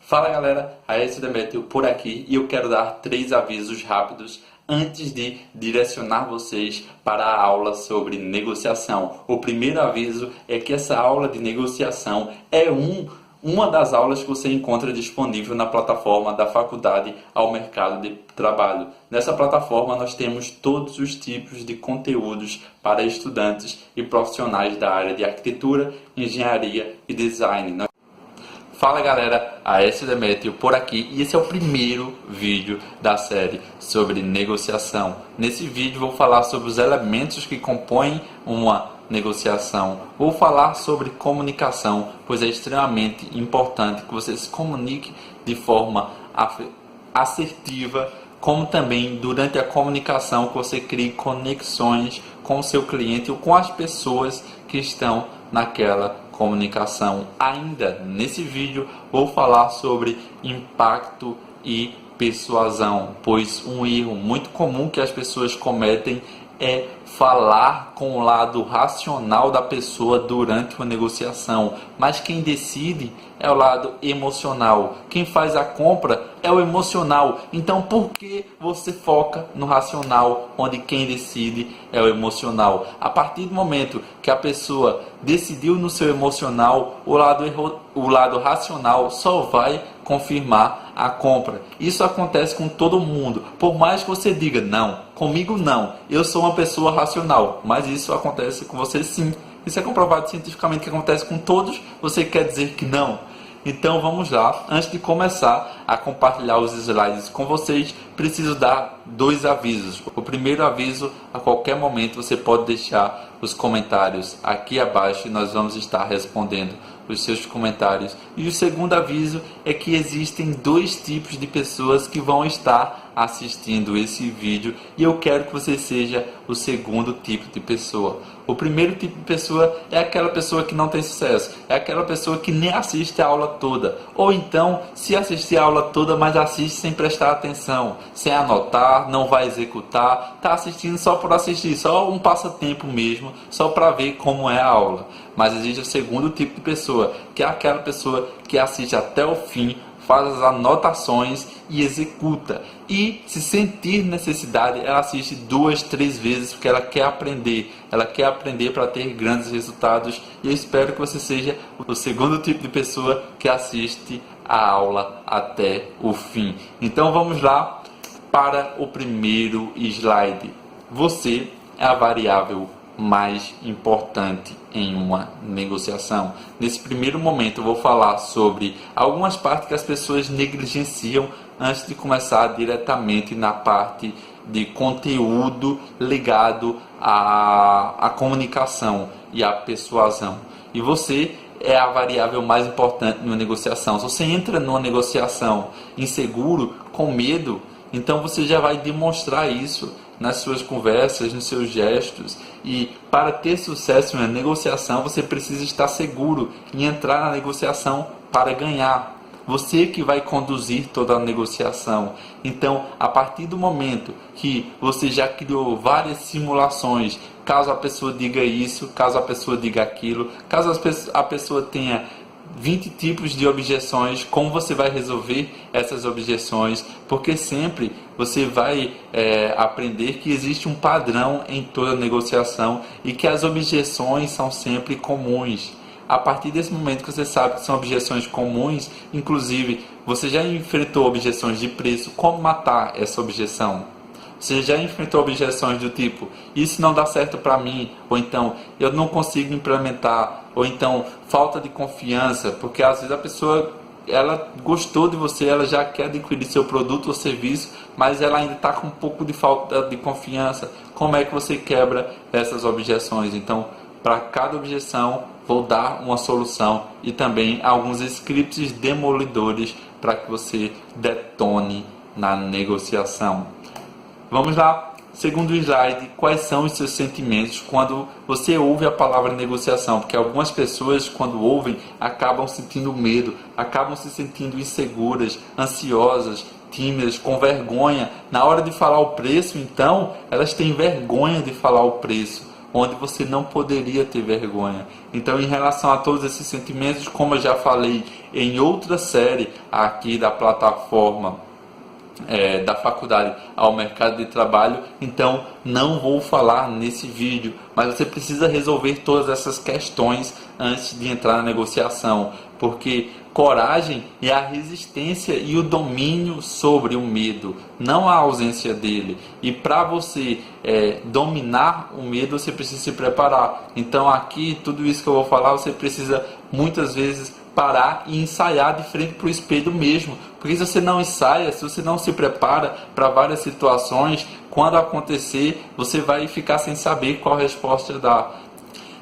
Fala galera, Aécio Demétrio por aqui e eu quero dar 3 avisos rápidos antes de direcionar vocês para a aula sobre negociação. O primeiro aviso é que essa aula de negociação é uma das aulas que você encontra disponível na plataforma da Faculdade ao Mercado de Trabalho. Nessa plataforma nós temos todos os tipos de conteúdos para estudantes e profissionais da área de arquitetura, engenharia e design. Fala galera, Aécio Demétrio por aqui e esse é o primeiro vídeo da série sobre negociação. Nesse vídeo vou falar sobre os elementos que compõem uma negociação. Vou falar sobre comunicação, pois é extremamente importante que você se comunique de forma assertiva, como também durante a comunicação que você crie conexões com o seu cliente ou com as pessoas que estão naquela comunicação. Ainda nesse vídeo vou falar sobre impacto e persuasão, pois um erro muito comum que as pessoas cometem é falar com o lado racional da pessoa durante uma negociação, mas quem decide é o lado emocional. Quem faz a compra é o emocional. Então por que você foca no racional, onde quem decide é o emocional? A partir do momento que a pessoa decidiu no seu emocional, o lado racional só vai confirmar a compra. Isso acontece com todo mundo. Por mais que você diga, não, comigo não, eu sou uma pessoa racional, mas isso acontece com você sim. Isso é comprovado cientificamente que acontece com todos. Você quer dizer que não? Então vamos lá. Antes de começar a compartilhar os slides com vocês, preciso dar 2 avisos. O primeiro aviso, a qualquer momento você pode deixar os comentários aqui abaixo e nós vamos estar respondendo os seus comentários. E o segundo aviso é que existem 2 tipos de pessoas que vão estar assistindo esse vídeo e eu quero que você seja o segundo tipo de pessoa. O primeiro tipo de pessoa é aquela pessoa que não tem sucesso, é aquela pessoa que nem assiste a aula toda, ou então se assistir a aula toda, mas assiste sem prestar atenção, sem anotar, não vai executar, está assistindo só por assistir, só um passatempo mesmo, só para ver como é a aula. Mas existe o segundo tipo de pessoa, que é aquela pessoa que assiste até o fim, faz as anotações e executa. E se sentir necessidade, ela assiste 2, 3 vezes, porque ela quer aprender. Ela quer aprender para ter grandes resultados. E eu espero que você seja o segundo tipo de pessoa que assiste a aula até o fim. Então vamos lá para o primeiro slide. Você é a variável mais importante em uma negociação. Nesse primeiro momento eu vou falar sobre algumas partes que as pessoas negligenciam antes de começar diretamente na parte de conteúdo ligado à comunicação e à persuasão. E você é a variável mais importante numa negociação. Se você entra numa negociação inseguro, com medo, então você já vai demonstrar isso nas suas conversas, nos seus gestos. E para ter sucesso na negociação, você precisa estar seguro em entrar na negociação para ganhar. Você que vai conduzir toda a negociação. Então, a partir do momento que você já criou várias simulações, caso a pessoa diga isso, caso a pessoa diga aquilo, caso a pessoa tenha 20 tipos de objeções, como você vai resolver essas objeções, porque sempre você vai aprender que existe um padrão em toda negociação e que as objeções são sempre comuns. A partir desse momento que você sabe que são objeções comuns, inclusive você já enfrentou objeções de preço, como matar essa objeção? Você já enfrentou objeções do tipo, isso não dá certo para mim, ou então eu não consigo implementar, ou então falta de confiança, porque às vezes a pessoa ela gostou de você, ela já quer adquirir seu produto ou serviço, mas ela ainda está com um pouco de falta de confiança. Como é que você quebra essas objeções? Então, para cada objeção, vou dar uma solução e também alguns scripts demolidores para que você detone na negociação. Vamos lá. Segundo slide, quais são os seus sentimentos quando você ouve a palavra negociação? Porque algumas pessoas, quando ouvem, acabam sentindo medo, acabam se sentindo inseguras, ansiosas, tímidas, com vergonha. Na hora de falar o preço, então, elas têm vergonha de falar o preço. onde você não poderia ter vergonha. Então, em relação a todos esses sentimentos, como eu já falei em outra série aqui da plataforma da faculdade ao mercado de trabalho, então não vou falar nesse vídeo, mas você precisa resolver todas essas questões antes de entrar na negociação, porque coragem é a resistência e o domínio sobre o medo, não a ausência dele. E para você dominar o medo, você precisa se preparar. Então aqui, tudo isso que eu vou falar, você precisa muitas vezes parar e ensaiar de frente para o espelho mesmo, porque se você não ensaia, se você não se prepara para várias situações, quando acontecer, você vai ficar sem saber qual resposta dar.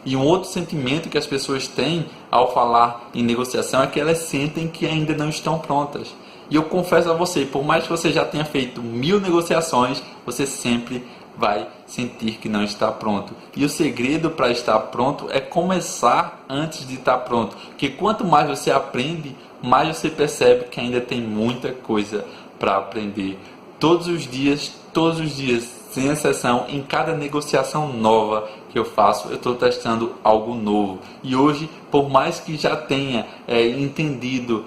E um outro sentimento que as pessoas têm ao falar em negociação é que elas sentem que ainda não estão prontas. E eu confesso a você, por mais que você já tenha feito 1000 negociações, você sempre vai sentir que não está pronto. E o segredo para estar pronto é começar antes de estar pronto. Porque quanto mais você aprende, mais você percebe que ainda tem muita coisa para aprender. Todos os dias, sem exceção, em cada negociação nova que eu faço, eu estou testando algo novo. E hoje, por mais que já tenha entendido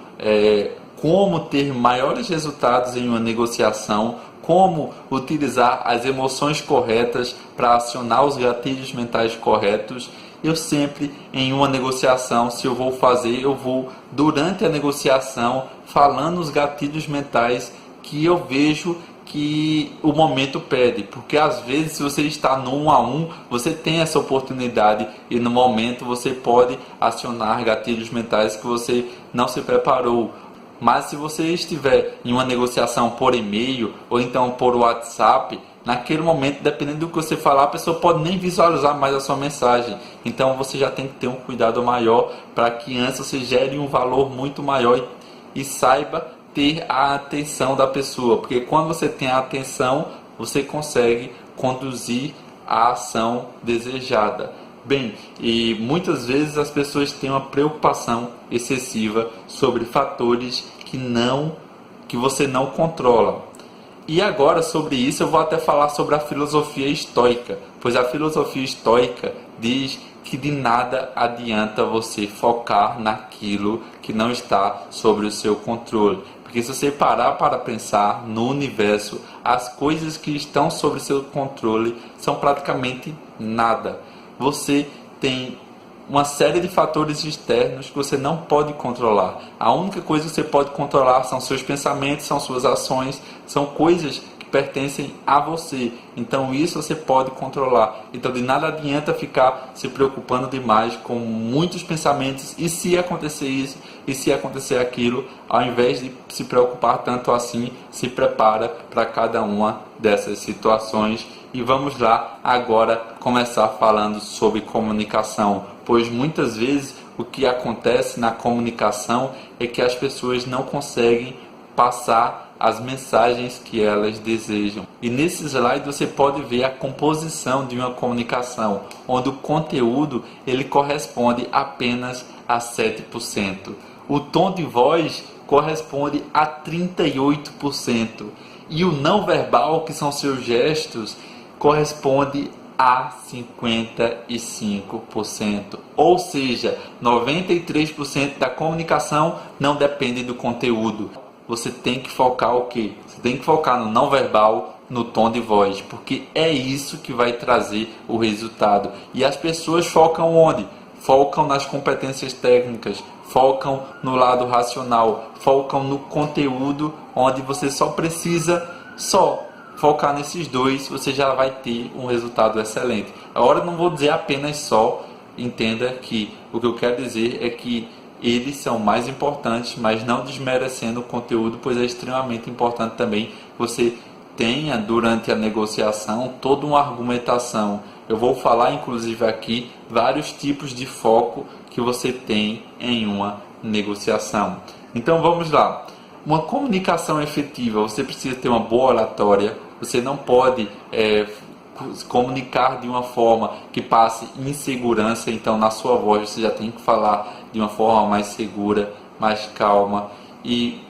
como ter maiores resultados em uma negociação, como utilizar as emoções corretas para acionar os gatilhos mentais corretos, eu sempre, em uma negociação, se eu vou fazer, eu vou, durante a negociação, falando os gatilhos mentais que eu vejo que o momento pede, porque às vezes se você está no 1 a 1, você tem essa oportunidade e no momento você pode acionar gatilhos mentais que você não se preparou. Mas se você estiver em uma negociação por e-mail ou então por WhatsApp, naquele momento, dependendo do que você falar, a pessoa pode nem visualizar mais a sua mensagem. Então você já tem que ter um cuidado maior para que antes você gere um valor muito maior e saiba ter a atenção da pessoa. Porque quando você tem a atenção, você consegue conduzir a ação desejada. Bem, e muitas vezes as pessoas têm uma preocupação excessiva sobre fatores que você não controla. E agora sobre isso eu vou até falar sobre a filosofia estoica, pois a filosofia estoica diz que de nada adianta você focar naquilo que não está sobre o seu controle. Porque se você parar para pensar no universo, as coisas que estão sobre seu controle são praticamente nada. Você tem uma série de fatores externos que você não pode controlar. A única coisa que você pode controlar são seus pensamentos, são suas ações, são coisas que pertencem a você. Então isso você pode controlar. Então de nada adianta ficar se preocupando demais com muitos pensamentos. E se acontecer isso? E se acontecer aquilo? Ao invés de se preocupar tanto assim, se prepara para cada uma dessas situações. E vamos lá agora começar falando sobre comunicação, pois muitas vezes o que acontece na comunicação é que as pessoas não conseguem passar as mensagens que elas desejam. E nesse slide você pode ver a composição de uma comunicação, onde o conteúdo ele corresponde apenas a 7%. O tom de voz corresponde a 38%. E o não verbal, que são seus gestos, corresponde a 55%. Ou seja, 93% da comunicação não depende do conteúdo. Você tem que focar o quê? Você tem que focar no não verbal, no tom de voz, porque é isso que vai trazer o resultado. E as pessoas focam onde? Focam nas competências técnicas, focam no lado racional, focam no conteúdo, onde você só precisa focar nesses dois, você já vai ter um resultado excelente. Agora não vou dizer apenas só, entenda que o que eu quero dizer é que eles são mais importantes, mas não desmerecendo o conteúdo, pois é extremamente importante também que você tenha durante a negociação toda uma argumentação. Eu vou falar inclusive aqui vários tipos de foco que você tem em uma negociação. Então vamos lá. Uma comunicação efetiva, você precisa ter uma boa oratória. Você não pode comunicar de uma forma que passe insegurança. Então na sua voz você já tem que falar de uma forma mais segura, mais calma. E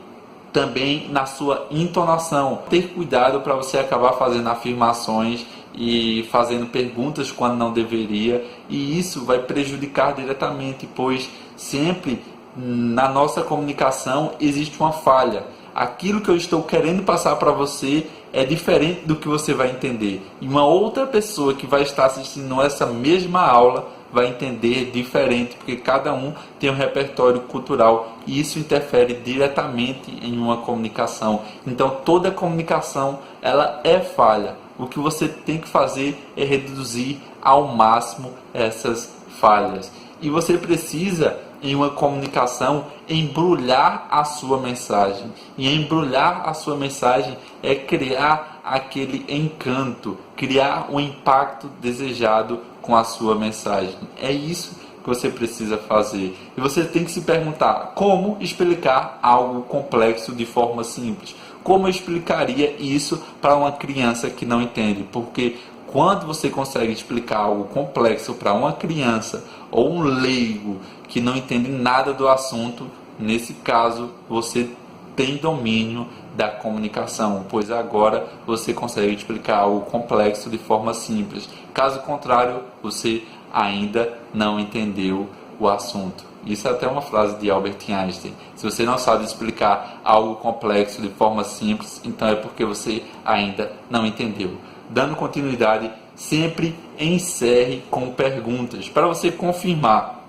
também na sua entonação, ter cuidado para você acabar fazendo afirmações e fazendo perguntas quando não deveria, e isso vai prejudicar diretamente, pois sempre na nossa comunicação existe uma falha. Aquilo que eu estou querendo passar para você é diferente do que você vai entender, e uma outra pessoa que vai estar assistindo essa mesma aula vai entender diferente, porque cada um tem um repertório cultural e isso interfere diretamente em uma comunicação. Então toda comunicação ela é falha. O que você tem que fazer é reduzir ao máximo essas falhas. E você precisa, em uma comunicação, embrulhar a sua mensagem. E embrulhar a sua mensagem é criar aquele encanto, criar um impacto desejado com a sua mensagem. É isso que você precisa fazer. E você tem que se perguntar como explicar algo complexo de forma simples. Como eu explicaria isso para uma criança que não entende? Porque quando você consegue explicar algo complexo para uma criança ou um leigo que não entende nada do assunto, nesse caso você tem domínio da comunicação, pois agora você consegue explicar algo complexo de forma simples. Caso contrário, você ainda não entendeu o assunto. Isso é até uma frase de Albert Einstein. Se você não sabe explicar algo complexo de forma simples, então é porque você ainda não entendeu. Dando continuidade, sempre encerre com perguntas para você confirmar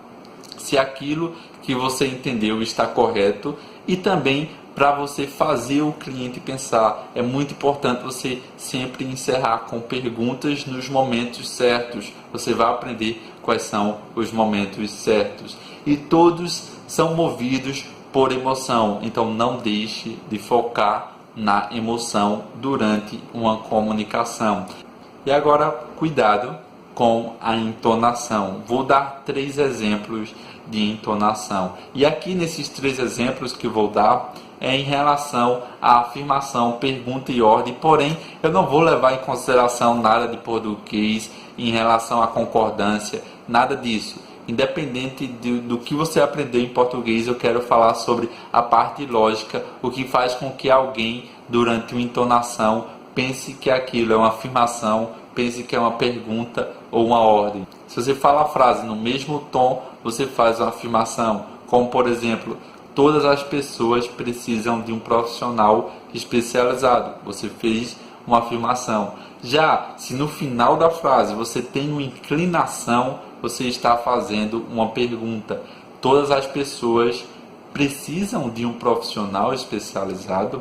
se aquilo que você entendeu está correto e também para você fazer o cliente pensar. É muito importante você sempre encerrar com perguntas nos momentos certos. Você vai aprender quais são os momentos certos. E todos são movidos por emoção. Então não deixe de focar na emoção durante uma comunicação. E agora, cuidado com a entonação. Vou dar 3 exemplos de entonação. E aqui nesses 3 exemplos que vou dar é em relação à afirmação, pergunta e ordem. Porém, eu não vou levar em consideração nada de português em relação à concordância, nada disso. Independente do que você aprendeu em português, eu quero falar sobre a parte lógica, o que faz com que alguém, durante uma entonação, pense que aquilo é uma afirmação, pense que é uma pergunta ou uma ordem. Se você fala a frase no mesmo tom, você faz uma afirmação, como por exemplo, todas as pessoas precisam de um profissional especializado. Você fez uma afirmação. Já se no final da frase você tem uma inclinação, você está fazendo uma pergunta. Todas as pessoas precisam de um profissional especializado?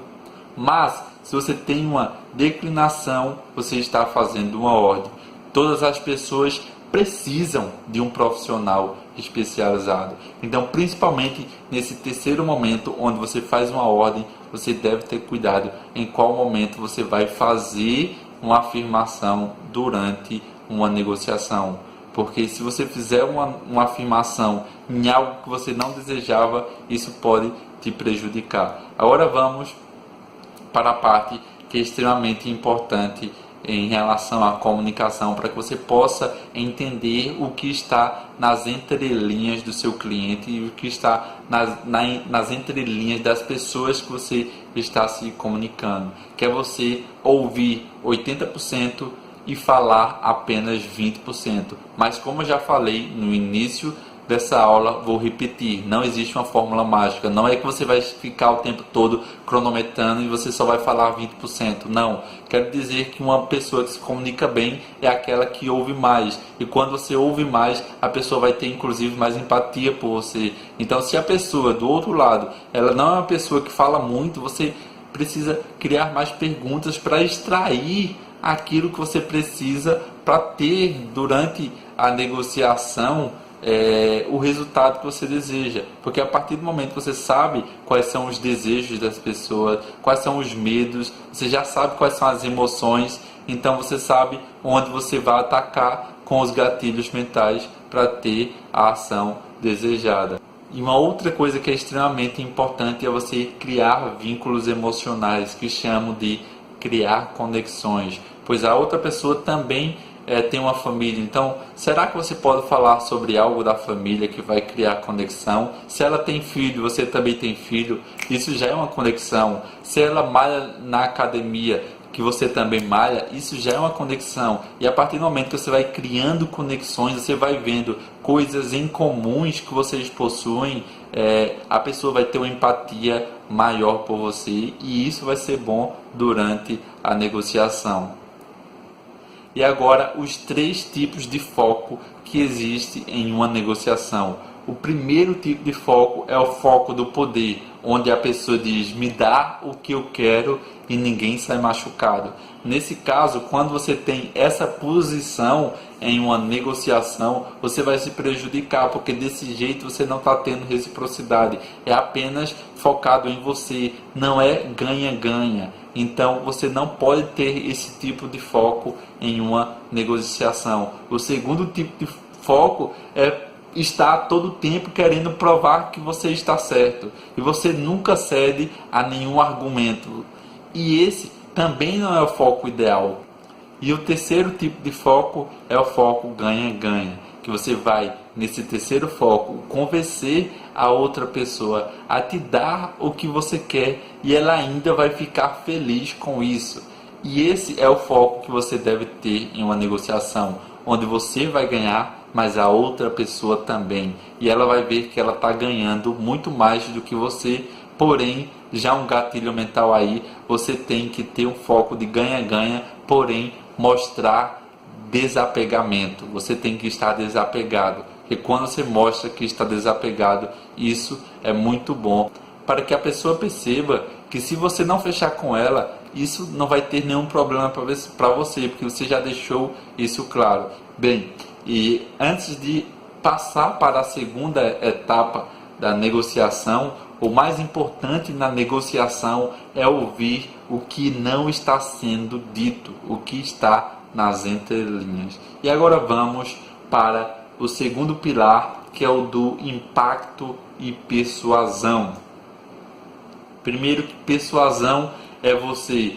Mas se você tem uma declinação, você está fazendo uma ordem. Todas as pessoas precisam de um profissional especializado. Então, principalmente nesse terceiro momento, onde você faz uma ordem, você deve ter cuidado em qual momento você vai fazer uma afirmação durante uma negociação. Porque se você fizer uma afirmação em algo que você não desejava, isso pode te prejudicar. Agora vamos para a parte que é extremamente importante em relação à comunicação, para que você possa entender o que está nas entrelinhas do seu cliente e o que está nas entrelinhas das pessoas que você está se comunicando. Que é você ouvir 80% e falar apenas 20%. Mas como eu já falei no início dessa aula, vou repetir, não existe uma fórmula mágica. Não é que você vai ficar o tempo todo cronometrando e você só vai falar 20%. Não. Quero dizer que uma pessoa que se comunica bem é aquela que ouve mais. E quando você ouve mais, a pessoa vai ter inclusive mais empatia por você. Então, se a pessoa do outro lado, ela não é uma pessoa que fala muito, você precisa criar mais perguntas para extrair aquilo que você precisa para ter durante a negociação o resultado que você deseja. Porque a partir do momento que você sabe quais são os desejos das pessoas, quais são os medos, você já sabe quais são as emoções, então você sabe onde você vai atacar com os gatilhos mentais para ter a ação desejada. E uma outra coisa que é extremamente importante é você criar vínculos emocionais, que chamam de criar conexões, pois a outra pessoa também tem uma família. Então, será que você pode falar sobre algo da família que vai criar conexão? Se ela tem filho, você também tem filho, isso já é uma conexão. Se ela malha na academia, que você também malha, isso já é uma conexão. E a partir do momento que você vai criando conexões, você vai vendo coisas em comuns que vocês possuem, a pessoa vai ter uma empatia maior por você, e isso vai ser bom durante a negociação. E agora, os 3 tipos de foco que existe em uma negociação. O primeiro tipo de foco é o foco do poder, onde a pessoa diz: me dá o que eu quero e ninguém sai machucado. Nesse caso, quando você tem essa posição em uma negociação, você vai se prejudicar, porque desse jeito você não está tendo reciprocidade, é apenas focado em você, não é ganha-ganha. Então você não pode ter esse tipo de foco em uma negociação. O segundo tipo de foco é está todo o tempo querendo provar que você está certo, e você nunca cede a nenhum argumento, e esse também não é o foco ideal. E o terceiro tipo de foco é o foco ganha-ganha, que você vai, nesse terceiro foco, convencer a outra pessoa a te dar o que você quer, e ela ainda vai ficar feliz com isso. E esse é o foco que você deve ter em uma negociação, onde você vai ganhar, mas a outra pessoa também, e ela vai ver que ela está ganhando muito mais do que você. Porém, já um gatilho mental aí, você tem que ter um foco de ganha-ganha, porém mostrar desapegamento. Você tem que estar desapegado, e quando você mostra que está desapegado, isso é muito bom, para que a pessoa perceba que se você não fechar com ela, isso não vai ter nenhum problema para você, porque você já deixou isso claro. Bem, e antes de passar para a segunda etapa da negociação, o mais importante na negociação é ouvir o que não está sendo dito, o que está nas entrelinhas. E agora vamos para o segundo pilar, que é o do impacto e persuasão. Primeiro, persuasão é você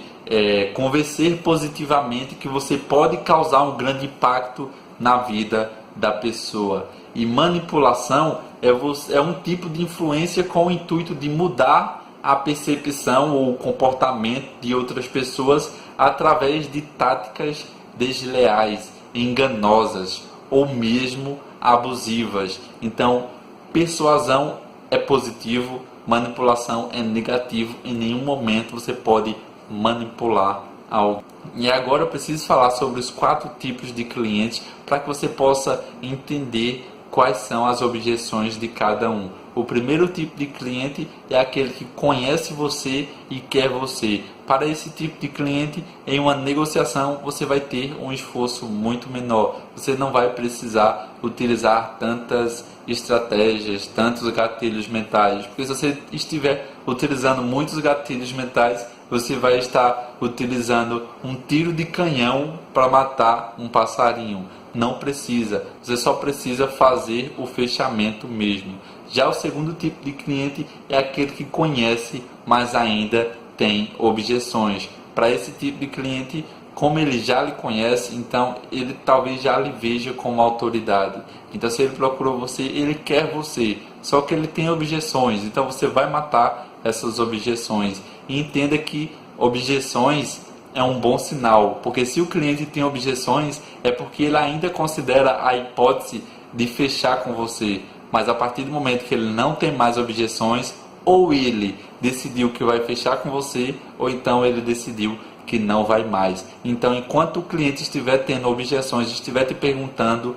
convencer positivamente que você pode causar um grande impacto na vida da pessoa. E manipulação é um tipo de influência com o intuito de mudar a percepção ou o comportamento de outras pessoas através de táticas desleais, enganosas ou mesmo abusivas. Então, persuasão é positivo, manipulação é negativo. Em nenhum momento você pode manipular algo. E agora eu preciso falar sobre os 4 tipos de clientes para que você possa entender quais são as objeções de cada um. O primeiro tipo de cliente é aquele que conhece você e quer você. Para esse tipo de cliente, em uma negociação, você vai ter um esforço muito menor. Você não vai precisar utilizar tantas estratégias, tantos gatilhos mentais. Porque se você estiver utilizando muitos gatilhos mentais, você vai estar utilizando um tiro de canhão para matar um passarinho. Não precisa, você só precisa fazer o fechamento mesmo. Já o segundo tipo de cliente é aquele que conhece, mas ainda tem objeções. Para esse tipo de cliente, como ele já lhe conhece, então ele talvez já lhe veja como autoridade. Então, se ele procurou você, ele quer você, só que ele tem objeções. Então você vai matar essas objeções. E entenda que objeções é um bom sinal, porque se o cliente tem objeções, é porque ele ainda considera a hipótese de fechar com você. Mas a partir do momento que ele não tem mais objeções, ou ele decidiu que vai fechar com você, ou então ele decidiu que não vai mais. Então, enquanto o cliente estiver tendo objeções, estiver te perguntando,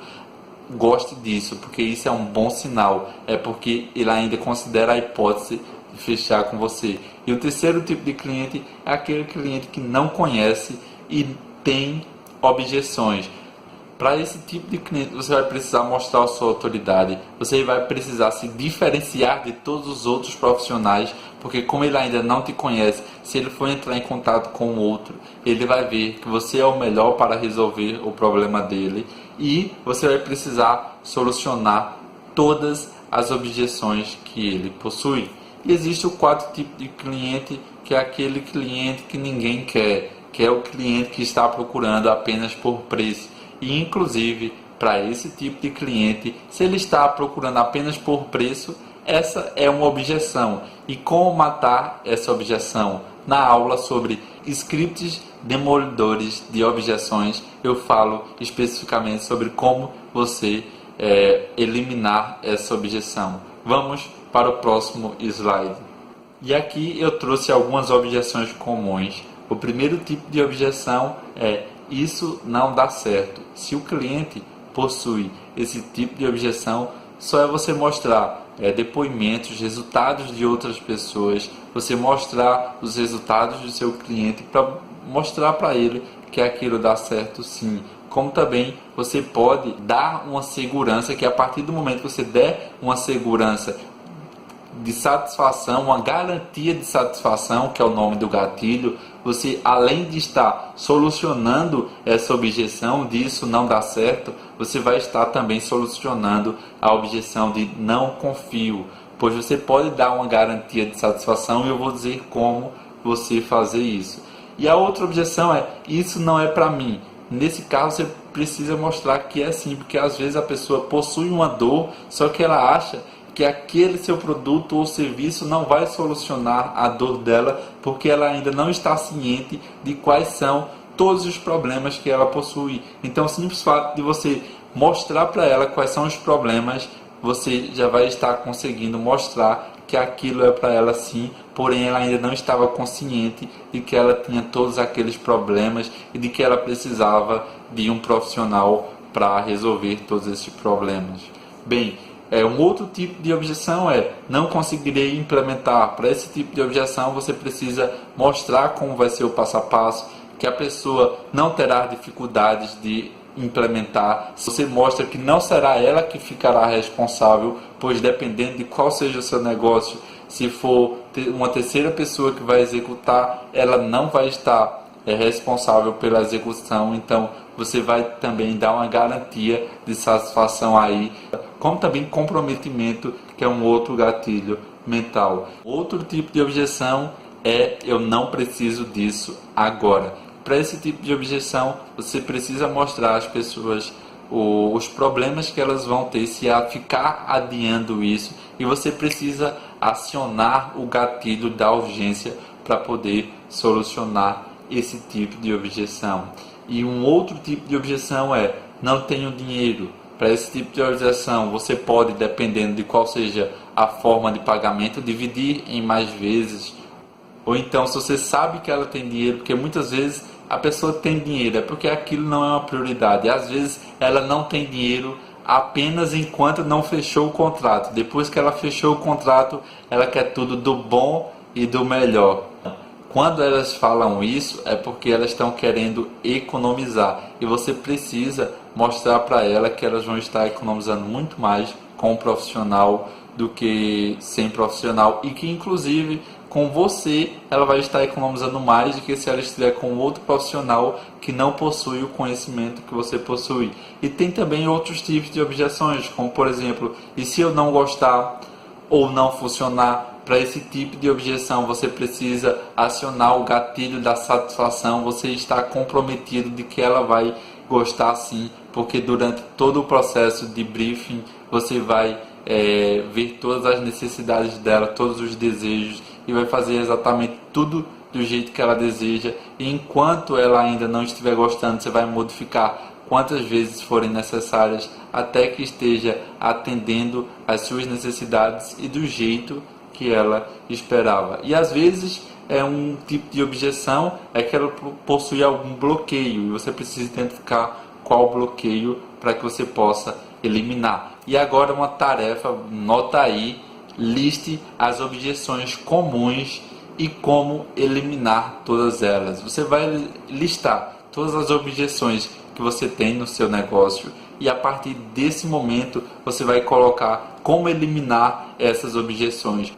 goste disso, porque isso é um bom sinal. É porque ele ainda considera a hipótese de fechar com você. E o terceiro tipo de cliente é aquele cliente que não conhece e tem objeções. Para esse tipo de cliente, você vai precisar mostrar a sua autoridade. Você vai precisar se diferenciar de todos os outros profissionais, porque como ele ainda não te conhece, se ele for entrar em contato com o outro, ele vai ver que você é o melhor para resolver o problema dele, e você vai precisar solucionar todas as objeções que ele possui. E existe o quarto tipo de cliente, que é aquele cliente que ninguém quer, que é o cliente que está procurando apenas por preço. E inclusive, para esse tipo de cliente, se ele está procurando apenas por preço, Essa é uma objeção. E como matar essa objeção? Na aula sobre scripts demolidores de objeções, eu falo especificamente sobre como você eliminar essa objeção. Vamos para o próximo slide. E aqui eu trouxe algumas objeções comuns. O primeiro tipo de objeção é: isso não dá certo. Se o cliente possui esse tipo de objeção, só é você mostrar depoimentos, resultados de outras pessoas, você mostrar os resultados do seu cliente para mostrar para ele que aquilo dá certo sim. Como também você pode dar uma segurança, que a partir do momento que você der uma segurança de satisfação, uma garantia de satisfação, que é o nome do gatilho, você, além de estar solucionando essa objeção disso não dá certo, você vai estar também solucionando a objeção de não confio, pois você pode dar uma garantia de satisfação e eu vou dizer como você fazer isso. E a outra objeção é: isso não é para mim. Nesse caso você precisa mostrar que é sim, porque às vezes a pessoa possui uma dor, só que ela acha que aquele seu produto ou serviço não vai solucionar a dor dela, porque ela ainda não está ciente de quais são todos os problemas que ela possui. Então, o simples fato de você mostrar para ela quais são os problemas, você já vai estar conseguindo mostrar que aquilo é para ela sim, porém ela ainda não estava consciente de que ela tinha todos aqueles problemas e de que ela precisava de um profissional para resolver todos esses problemas. Bem, um outro tipo de objeção é: não conseguirei implementar. Para esse tipo de objeção você precisa mostrar como vai ser o passo a passo, que a pessoa não terá dificuldades de implementar. Você mostra que não será ela que ficará responsável, pois dependendo de qual seja o seu negócio, se for uma terceira pessoa que vai executar, ela não vai estar responsável pela execução. Então você vai também dar uma garantia de satisfação aí, como também comprometimento, que é um outro gatilho mental. Outro tipo de objeção é: eu não preciso disso agora. Para esse tipo de objeção, você precisa mostrar às pessoas os problemas que elas vão ter se ficar adiando isso, e você precisa acionar o gatilho da urgência para poder solucionar esse tipo de objeção. E um outro tipo de objeção é: não tenho dinheiro. Para esse tipo de objeção, você pode, dependendo de qual seja a forma de pagamento, dividir em mais vezes. Ou então, se você sabe que ela tem dinheiro, porque muitas vezes a pessoa tem dinheiro, é porque aquilo não é uma prioridade. Às vezes ela não tem dinheiro apenas enquanto não fechou o contrato. Depois que ela fechou o contrato, ela quer tudo do bom e do melhor. Quando elas falam isso, é porque elas estão querendo economizar. E você precisa mostrar para ela que elas vão estar economizando muito mais com um profissional do que sem profissional. E que, inclusive, com você, ela vai estar economizando mais do que se ela estiver com outro profissional que não possui o conhecimento que você possui. E tem também outros tipos de objeções, como, por exemplo: e se eu não gostar ou não funcionar? Para esse tipo de objeção, você precisa acionar o gatilho da satisfação. Você está comprometido de que ela vai gostar sim, porque durante todo o processo de briefing, você vai ver todas as necessidades dela, todos os desejos, e vai fazer exatamente tudo do jeito que ela deseja. E enquanto ela ainda não estiver gostando, você vai modificar quantas vezes forem necessárias, até que esteja atendendo às suas necessidades e do jeito que ela esperava. E às vezes um tipo de objeção é que ela possui algum bloqueio, e você precisa identificar qual bloqueio para que você possa eliminar. E agora uma tarefa, nota aí: liste as objeções comuns e como eliminar todas elas. Você vai listar todas as objeções que você tem no seu negócio, e a partir desse momento você vai colocar como eliminar essas objeções.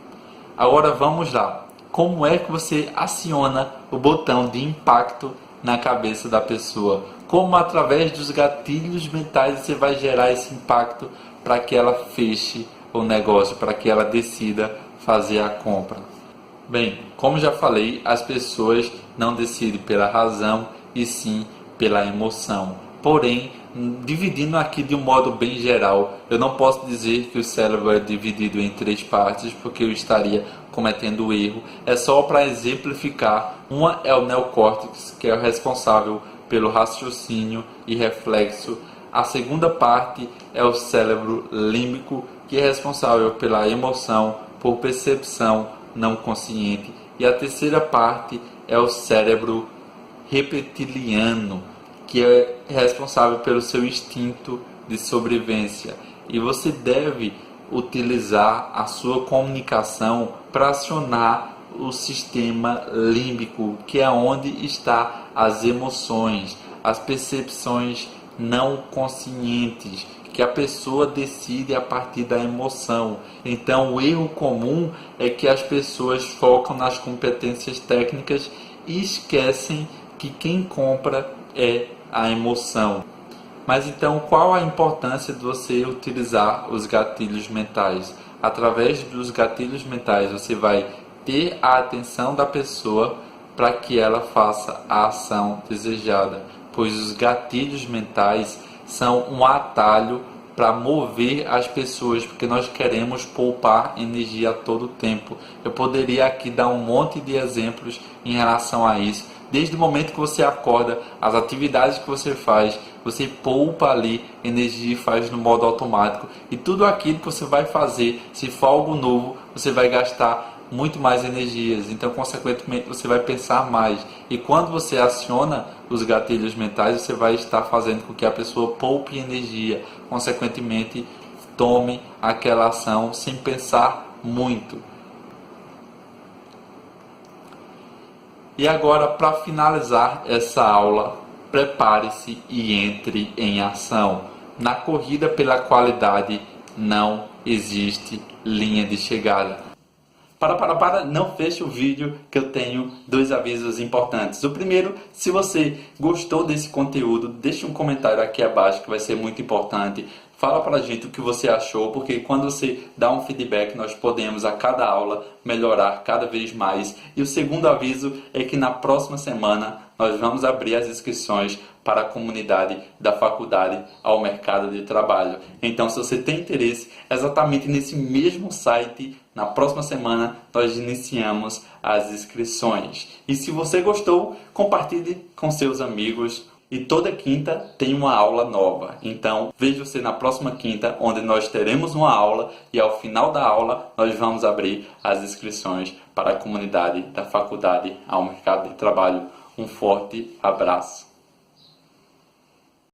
Agora vamos lá. Como é que você aciona o botão de impacto na cabeça da pessoa? Como, através dos gatilhos mentais, você vai gerar esse impacto para que ela feche o negócio, para que ela decida fazer a compra? Bem, como já falei, as pessoas não decidem pela razão e sim pela emoção. Porém, Dividindo aqui de um modo bem geral, eu não posso dizer que o cérebro é dividido em 3 partes, porque eu estaria cometendo erro. É só para exemplificar. Uma é o neocórtex, que é o responsável pelo raciocínio e reflexo. A segunda parte é o cérebro límbico, que é responsável pela emoção, por percepção não consciente. E a terceira parte é o cérebro reptiliano, que é responsável pelo seu instinto de sobrevivência. E você deve utilizar a sua comunicação para acionar o sistema límbico, que é onde está as emoções, as percepções não conscientes, que a pessoa decide a partir da emoção. Então, o erro comum é que as pessoas focam nas competências técnicas e esquecem que quem compra é a emoção. Mas então, qual a importância de você utilizar os gatilhos mentais? Através dos gatilhos mentais, você vai ter a atenção da pessoa para que ela faça a ação desejada, pois os gatilhos mentais são um atalho para mover as pessoas, porque nós queremos poupar energia a todo tempo. Eu poderia aqui dar um monte de exemplos em relação a isso. Desde o momento que você acorda, as atividades que você faz, você poupa ali energia e faz no modo automático. E tudo aquilo que você vai fazer, se for algo novo, você vai gastar muito mais energias. Então, consequentemente, você vai pensar mais. E quando você aciona os gatilhos mentais, você vai estar fazendo com que a pessoa poupe energia. Consequentemente, tome aquela ação sem pensar muito. E agora, para finalizar essa aula, prepare-se e entre em ação. Na corrida pela qualidade não existe linha de chegada. Não feche o vídeo, que eu tenho 2 avisos importantes. O primeiro, se você gostou desse conteúdo, deixe um comentário aqui abaixo, que vai ser muito importante. Fala pra gente o que você achou, porque quando você dá um feedback, nós podemos a cada aula melhorar cada vez mais. E o segundo aviso é que na próxima semana nós vamos abrir as inscrições para a comunidade da faculdade ao mercado de trabalho. Então, se você tem interesse, exatamente nesse mesmo site, na próxima semana nós iniciamos as inscrições. E se você gostou, compartilhe com seus amigos. E toda quinta tem uma aula nova. Então, veja você na próxima quinta, onde nós teremos uma aula e ao final da aula nós vamos abrir as inscrições para a comunidade da faculdade ao mercado de trabalho. Um forte abraço.